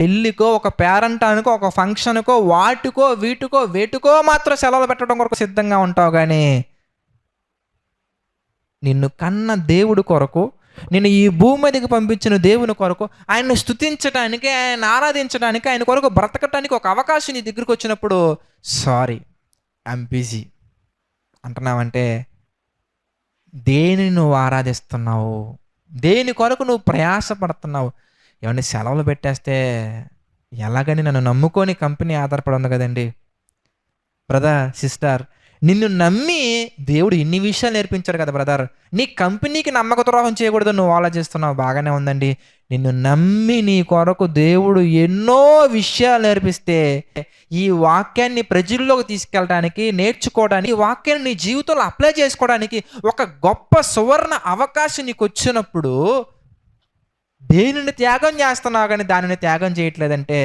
పెళ్ళికో, ఒక పేరంటానికో, ఒక ఫంక్షన్‌కో, వాటికో, వీటికో, వేటికో మాత్రం సెలవులు పెట్టడం కొరకు సిద్ధంగా ఉంటావు గానీ, నిన్ను కన్న దేవుడు కొరకు, నిన్ను ఈ భూమి మీదకి పంపించిన దేవుని కొరకు, ఆయన్ని స్తుతించటానికి, ఆయన్ని ఆరాధించడానికి, ఆయన కొరకు బ్రతకటానికి ఒక అవకాశం నీ దగ్గరికొచ్చినప్పుడు, సారీ ఐయామ్ బిజీ అంటున్నావంటే, దేనిని నువ్వు ఆరాధిస్తున్నావు? దేని కొరకు నువ్వు ప్రయాసపడుతున్నావు? ఏవండీ సెలవులు పెట్టేస్తే ఎలాగని నన్ను నమ్ముకొని కంపెనీ ఆధారపడి ఉంది కదండీ! బ్రదర్, సిస్టర్, నిన్ను నమ్మి దేవుడు ఇన్ని విషయాలు నేర్పించాడు కదా బ్రదర్! నీ కంపెనీకి నమ్మక ద్రోహం చేయకూడదని నువ్వు ఆలోచిస్తున్నావు. బాగానే ఉందండి. నిన్ను నమ్మి నీ కొరకు దేవుడు ఎన్నో విషయాలు నేర్పిస్తే, ఈ వాక్యాన్ని ప్రజల్లోకి తీసుకెళ్ళడానికి, నేర్చుకోవడానికి, ఈ వాక్యాన్ని నీ జీవితంలో అప్లై చేసుకోవడానికి ఒక గొప్ప సువర్ణ అవకాశం నీకొచ్చినప్పుడు, దేనిని త్యాగం చేస్తున్నావు గానీ దానిని త్యాగం చేయట్లేదంటే